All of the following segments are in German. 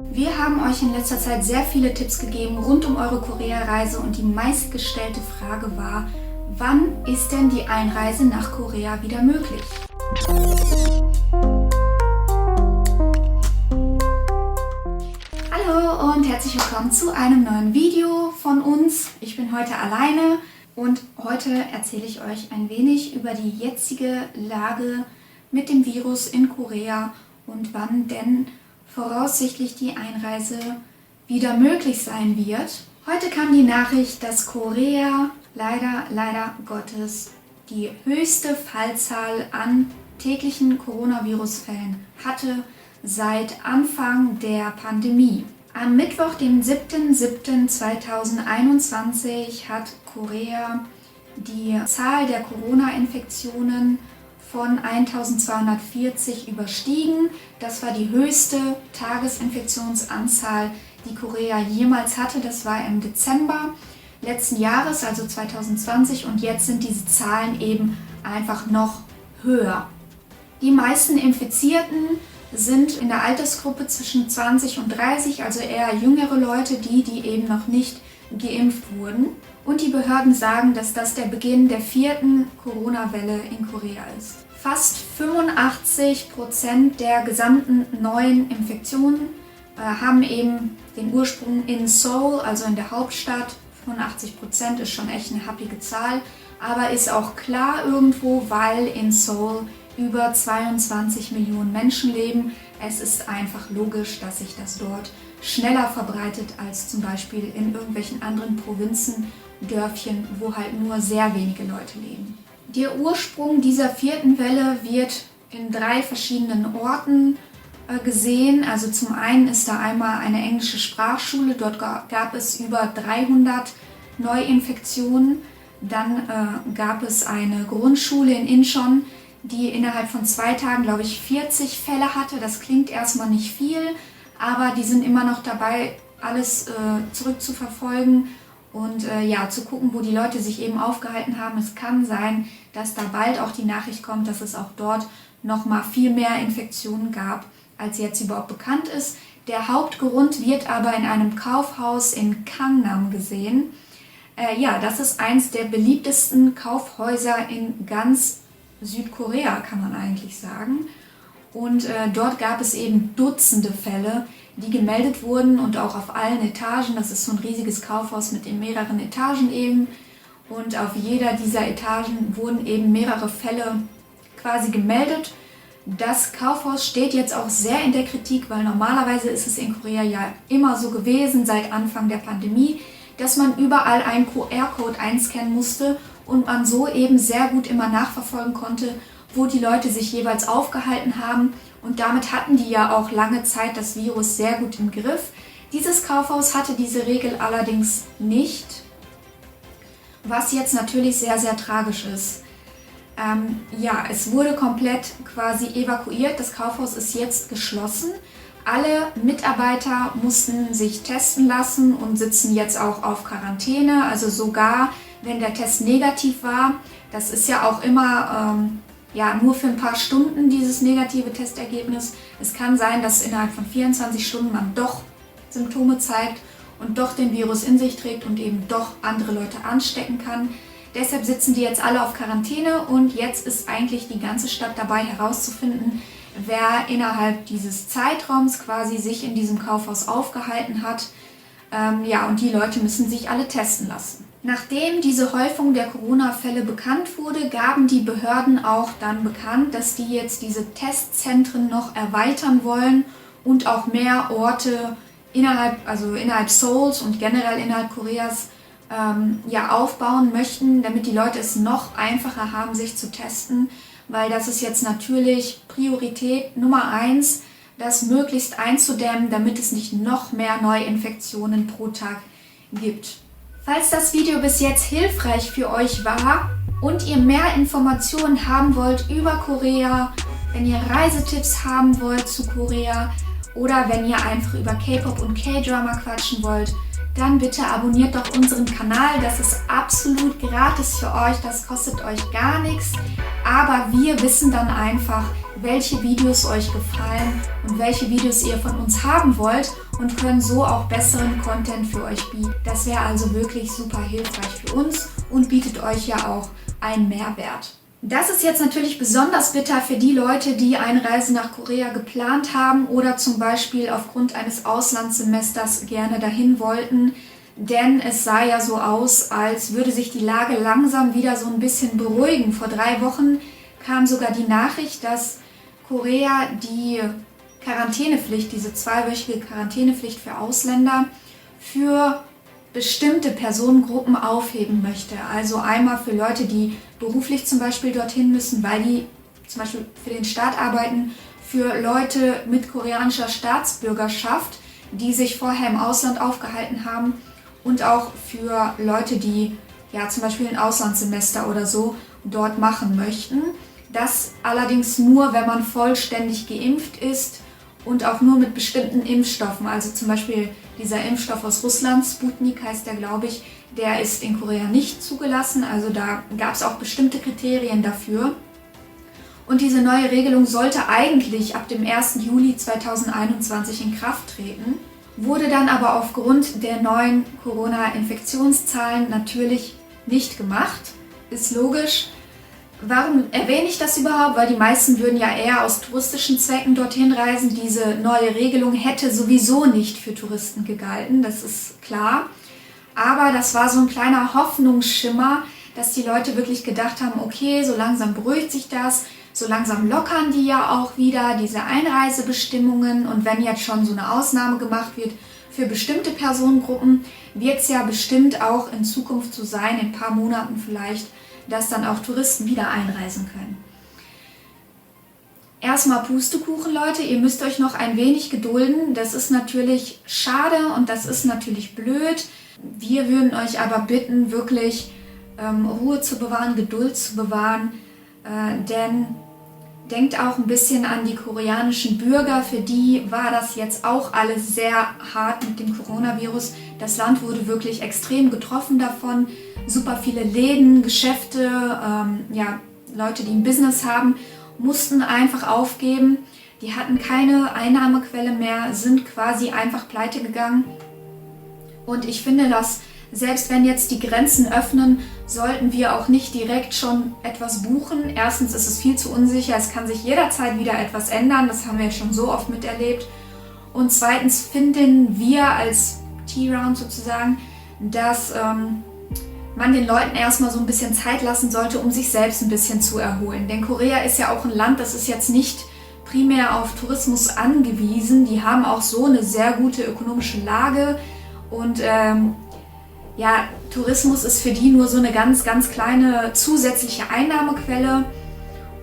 Wir haben euch in letzter Zeit sehr viele Tipps gegeben rund um eure Korea-Reise und die meistgestellte Frage war, wann ist denn die Einreise nach Korea wieder möglich? Hallo und herzlich willkommen zu einem neuen Video von uns. Ich bin heute alleine und heute erzähle ich euch ein wenig über die jetzige Lage mit dem Virus in Korea und wann denn voraussichtlich die Einreise wieder möglich sein wird. Heute kam die Nachricht, dass Korea leider Gottes die höchste Fallzahl an täglichen Coronavirus-Fällen hatte seit Anfang der Pandemie. Am Mittwoch, dem 7.7.2021, hat Korea die Zahl der Corona-Infektionen von 1240 überstiegen. Das war die höchste Tagesinfektionsanzahl, die Korea jemals hatte. Das war im Dezember letzten Jahres, also 2020, und jetzt sind diese Zahlen eben einfach noch höher. Die meisten Infizierten sind in der Altersgruppe zwischen 20 und 30, also eher jüngere Leute, die eben noch nicht geimpft wurden. Und die Behörden sagen, dass das der Beginn der 4. Corona-Welle in Korea ist. Fast 85% der gesamten neuen Infektionen haben eben den Ursprung in Seoul, also in der Hauptstadt. 85% ist schon echt eine happige Zahl, aber ist auch klar irgendwo, weil in Seoul über 22 Millionen Menschen leben. Es ist einfach logisch, dass sich das dort schneller verbreitet als zum Beispiel in irgendwelchen anderen Provinzen, Dörfchen, wo halt nur sehr wenige Leute leben. Der Ursprung dieser 4. Welle wird in 3 verschiedenen Orten gesehen. Also zum einen ist da einmal eine englische Sprachschule, dort gab es über 300 Neuinfektionen. Dann gab es eine Grundschule in Incheon, die innerhalb von 2 Tagen, glaube ich, 40 Fälle hatte. Das klingt erstmal nicht viel, aber die sind immer noch dabei, alles zurückzuverfolgen und zu gucken, wo die Leute sich eben aufgehalten haben. Es kann sein, dass da bald auch die Nachricht kommt, dass es auch dort nochmal viel mehr Infektionen gab, als jetzt überhaupt bekannt ist. Der Hauptgrund wird aber in einem Kaufhaus in Gangnam gesehen. Das ist eins der beliebtesten Kaufhäuser in ganz Südkorea, kann man eigentlich sagen. Und dort gab es eben Dutzende Fälle, die gemeldet wurden und auch auf allen Etagen. Das ist so ein riesiges Kaufhaus mit den mehreren Etagen eben. Und auf jeder dieser Etagen wurden eben mehrere Fälle quasi gemeldet. Das Kaufhaus steht jetzt auch sehr in der Kritik, weil normalerweise ist es in Korea ja immer so gewesen, seit Anfang der Pandemie, dass man überall einen QR-Code einscannen musste und man so eben sehr gut immer nachverfolgen konnte, wo die Leute sich jeweils aufgehalten haben. Und damit hatten die ja auch lange Zeit das Virus sehr gut im Griff. Dieses Kaufhaus hatte diese Regel allerdings nicht, was jetzt natürlich sehr tragisch ist. Es wurde komplett quasi evakuiert. Das Kaufhaus ist jetzt geschlossen. Alle Mitarbeiter mussten sich testen lassen und sitzen jetzt auch auf Quarantäne. Also sogar wenn der Test negativ war, das ist ja auch immer nur für ein paar Stunden dieses negative Testergebnis. Es kann sein, dass innerhalb von 24 Stunden man doch Symptome zeigt und doch den Virus in sich trägt und eben doch andere Leute anstecken kann. Deshalb sitzen die jetzt alle auf Quarantäne und jetzt ist eigentlich die ganze Stadt dabei herauszufinden, wer innerhalb dieses Zeitraums quasi sich in diesem Kaufhaus aufgehalten hat. Und die Leute müssen sich alle testen lassen. Nachdem diese Häufung der Corona-Fälle bekannt wurde, gaben die Behörden auch dann bekannt, dass die jetzt diese Testzentren noch erweitern wollen und auch mehr Orte innerhalb Seouls und generell innerhalb Koreas aufbauen möchten, damit die Leute es noch einfacher haben, sich zu testen, weil das ist jetzt natürlich Priorität Nummer 1, das möglichst einzudämmen, damit es nicht noch mehr Neuinfektionen pro Tag gibt. Falls das Video bis jetzt hilfreich für euch war und ihr mehr Informationen haben wollt über Korea, wenn ihr Reisetipps haben wollt zu Korea oder wenn ihr einfach über K-Pop und K-Drama quatschen wollt, dann bitte abonniert doch unseren Kanal. Das ist absolut gratis für euch, das kostet euch gar nichts. Aber wir wissen dann einfach, welche Videos euch gefallen und welche Videos ihr von uns haben wollt. und können so auch besseren Content für euch bieten. Das wäre also wirklich super hilfreich für uns und bietet euch ja auch einen Mehrwert. Das ist jetzt natürlich besonders bitter für die Leute, die eine Reise nach Korea geplant haben oder zum Beispiel aufgrund eines Auslandssemesters gerne dahin wollten. Denn es sah ja so aus, als würde sich die Lage langsam wieder so ein bisschen beruhigen. Vor 3 Wochen kam sogar die Nachricht, dass Korea die Quarantänepflicht, diese 2-wöchige Quarantänepflicht für Ausländer, für bestimmte Personengruppen aufheben möchte. Also einmal für Leute, die beruflich zum Beispiel dorthin müssen, weil die zum Beispiel für den Staat arbeiten, für Leute mit koreanischer Staatsbürgerschaft, die sich vorher im Ausland aufgehalten haben und auch für Leute, die ja zum Beispiel ein Auslandssemester oder so dort machen möchten. Das allerdings nur, wenn man vollständig geimpft ist und auch nur mit bestimmten Impfstoffen. Also zum Beispiel dieser Impfstoff aus Russland, Sputnik heißt der, glaube ich, der ist in Korea nicht zugelassen. Also da gab es auch bestimmte Kriterien dafür. Und diese neue Regelung sollte eigentlich ab dem 1. Juli 2021 in Kraft treten, wurde dann aber aufgrund der neuen Corona-Infektionszahlen natürlich nicht gemacht. Ist logisch. Warum erwähne ich das überhaupt? Weil die meisten würden ja eher aus touristischen Zwecken dorthin reisen. Diese neue Regelung hätte sowieso nicht für Touristen gegalten, das ist klar. Aber das war so ein kleiner Hoffnungsschimmer, dass die Leute wirklich gedacht haben, okay, so langsam beruhigt sich das, so langsam lockern die ja auch wieder diese Einreisebestimmungen. Und wenn jetzt schon so eine Ausnahme gemacht wird für bestimmte Personengruppen, wird es ja bestimmt auch in Zukunft so sein, in ein paar Monaten vielleicht, dass dann auch Touristen wieder einreisen können. Erstmal Pustekuchen, Leute, ihr müsst euch noch ein wenig gedulden. Das ist natürlich schade und das ist natürlich blöd. Wir würden euch aber bitten, wirklich Ruhe zu bewahren, Geduld zu bewahren, denn denkt auch ein bisschen an die koreanischen Bürger. Für die war das jetzt auch alles sehr hart mit dem Coronavirus. Das Land wurde wirklich extrem getroffen davon. Super viele Läden, Geschäfte, Leute, die ein Business haben, mussten einfach aufgeben. Die hatten keine Einnahmequelle mehr, sind quasi einfach pleite gegangen. Und ich finde, dass selbst wenn jetzt die Grenzen öffnen, sollten wir auch nicht direkt schon etwas buchen. Erstens ist es viel zu unsicher, es kann sich jederzeit wieder etwas ändern. Das haben wir jetzt schon so oft miterlebt. Und zweitens finden wir als T-Round sozusagen, dass man den Leuten erstmal so ein bisschen Zeit lassen sollte, um sich selbst ein bisschen zu erholen. Denn Korea ist ja auch ein Land, das ist jetzt nicht primär auf Tourismus angewiesen. Die haben auch so eine sehr gute ökonomische Lage und Tourismus ist für die nur so eine ganz, ganz kleine zusätzliche Einnahmequelle.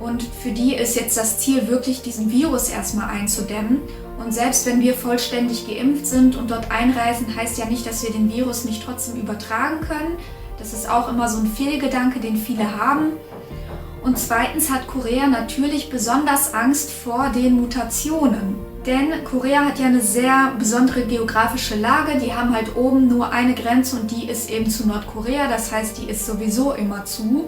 Und für die ist jetzt das Ziel, wirklich diesen Virus erstmal einzudämmen. Und selbst wenn wir vollständig geimpft sind und dort einreisen, heißt ja nicht, dass wir den Virus nicht trotzdem übertragen können. Das ist auch immer so ein Fehlgedanke, den viele haben. Und zweitens hat Korea natürlich besonders Angst vor den Mutationen. Denn Korea hat ja eine sehr besondere geografische Lage. Die haben halt oben nur eine Grenze und die ist eben zu Nordkorea. Das heißt, die ist sowieso immer zu.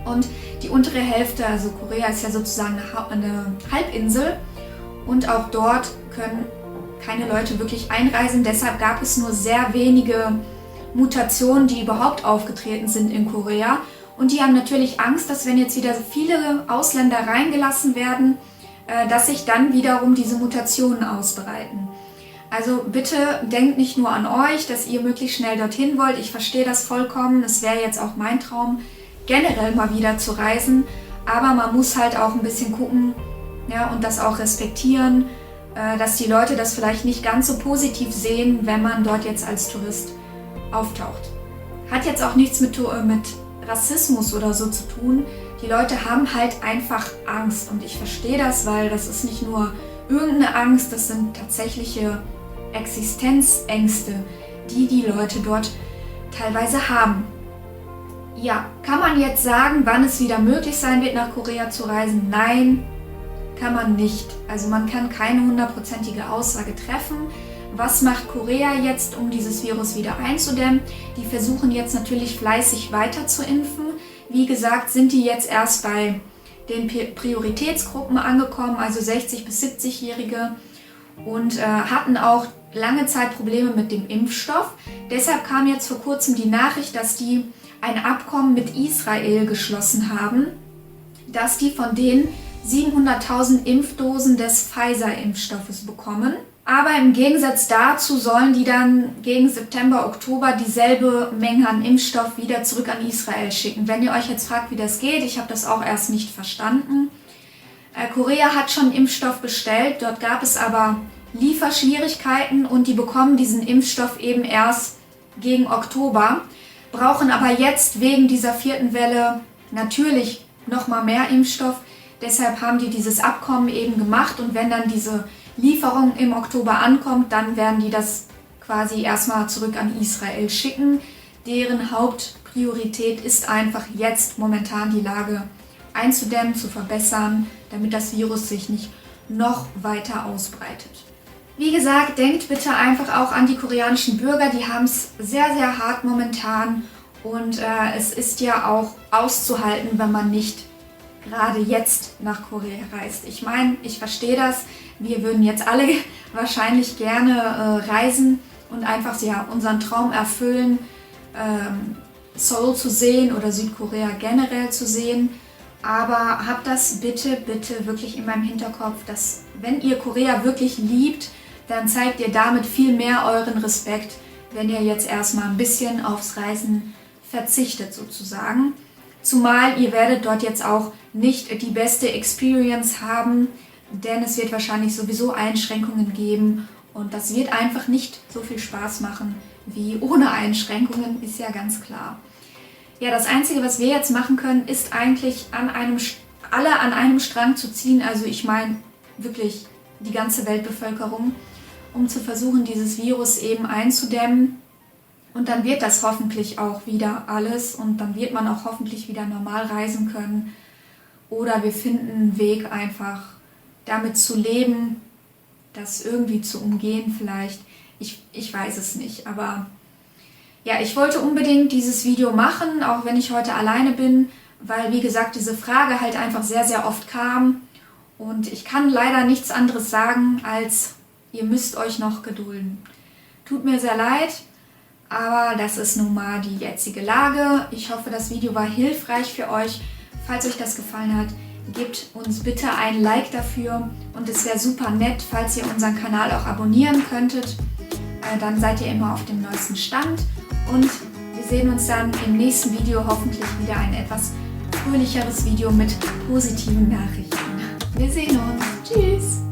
Und die untere Hälfte, also Korea ist ja sozusagen eine Halbinsel. Und auch dort können keine Leute wirklich einreisen. Deshalb gab es nur sehr wenige Mutationen, die überhaupt aufgetreten sind in Korea. Und die haben natürlich Angst, dass wenn jetzt wieder viele Ausländer reingelassen werden, dass sich dann wiederum diese Mutationen ausbreiten. Also bitte denkt nicht nur an euch, dass ihr möglichst schnell dorthin wollt. Ich verstehe das vollkommen. Es wäre jetzt auch mein Traum, generell mal wieder zu reisen. Aber man muss halt auch ein bisschen gucken, ja, und das auch respektieren, dass die Leute das vielleicht nicht ganz so positiv sehen, wenn man dort jetzt als Tourist auftaucht. Hat jetzt auch nichts mit Rassismus oder so zu tun. Die Leute haben halt einfach Angst und ich verstehe das, weil das ist nicht nur irgendeine Angst, das sind tatsächliche Existenzängste, die die Leute dort teilweise haben. Ja, kann man jetzt sagen, wann es wieder möglich sein wird, nach Korea zu reisen? Nein, kann man nicht. Also man kann keine 100%ige Aussage treffen. Was macht Korea jetzt, um dieses Virus wieder einzudämmen? Die versuchen jetzt natürlich fleißig weiter zu impfen. Wie gesagt, sind die jetzt erst bei den Prioritätsgruppen angekommen, also 60- bis 70-Jährige und hatten auch lange Zeit Probleme mit dem Impfstoff. Deshalb kam jetzt vor kurzem die Nachricht, dass die ein Abkommen mit Israel geschlossen haben, dass die von denen 700.000 Impfdosen des Pfizer-Impfstoffes bekommen. Aber im Gegensatz dazu sollen die dann gegen September, Oktober dieselbe Menge an Impfstoff wieder zurück an Israel schicken. Wenn ihr euch jetzt fragt, wie das geht, ich habe das auch erst nicht verstanden. Korea hat schon Impfstoff bestellt, dort gab es aber Lieferschwierigkeiten und die bekommen diesen Impfstoff eben erst gegen Oktober, brauchen aber jetzt wegen dieser 4. Welle natürlich nochmal mehr Impfstoff. Deshalb haben die dieses Abkommen eben gemacht und wenn dann diese Lieferung im Oktober ankommt, dann werden die das quasi erstmal zurück an Israel schicken. Deren Hauptpriorität ist einfach jetzt momentan die Lage einzudämmen, zu verbessern, damit das Virus sich nicht noch weiter ausbreitet. Wie gesagt, denkt bitte einfach auch an die koreanischen Bürger, die haben es sehr, sehr hart momentan und es ist ja auch auszuhalten, wenn man nicht gerade jetzt nach Korea reist. Ich meine, ich verstehe das, wir würden jetzt alle wahrscheinlich gerne reisen und einfach ja, unseren Traum erfüllen, Seoul zu sehen oder Südkorea generell zu sehen. Aber habt das bitte, bitte wirklich in meinem Hinterkopf, dass wenn ihr Korea wirklich liebt, dann zeigt ihr damit viel mehr euren Respekt, wenn ihr jetzt erstmal ein bisschen aufs Reisen verzichtet sozusagen. Zumal ihr werdet dort jetzt auch nicht die beste Experience haben, denn es wird wahrscheinlich sowieso Einschränkungen geben und das wird einfach nicht so viel Spaß machen wie ohne Einschränkungen, ist ja ganz klar. Ja, das Einzige, was wir jetzt machen können, ist eigentlich alle an einem Strang zu ziehen, also ich meine wirklich die ganze Weltbevölkerung, um zu versuchen, dieses Virus eben einzudämmen. Und dann wird das hoffentlich auch wieder alles und dann wird man auch hoffentlich wieder normal reisen können. Oder wir finden einen Weg, einfach damit zu leben, das irgendwie zu umgehen vielleicht. Ich weiß es nicht, aber ja, ich wollte unbedingt dieses Video machen, auch wenn ich heute alleine bin, weil wie gesagt diese Frage halt einfach sehr, sehr oft kam. Und ich kann leider nichts anderes sagen, als ihr müsst euch noch gedulden. Tut mir sehr leid. Aber das ist nun mal die jetzige Lage. Ich hoffe, das Video war hilfreich für euch. Falls euch das gefallen hat, gebt uns bitte ein Like dafür. Und es wäre super nett, falls ihr unseren Kanal auch abonnieren könntet. Dann seid ihr immer auf dem neuesten Stand. Und wir sehen uns dann im nächsten Video hoffentlich wieder ein etwas fröhlicheres Video mit positiven Nachrichten. Wir sehen uns. Tschüss!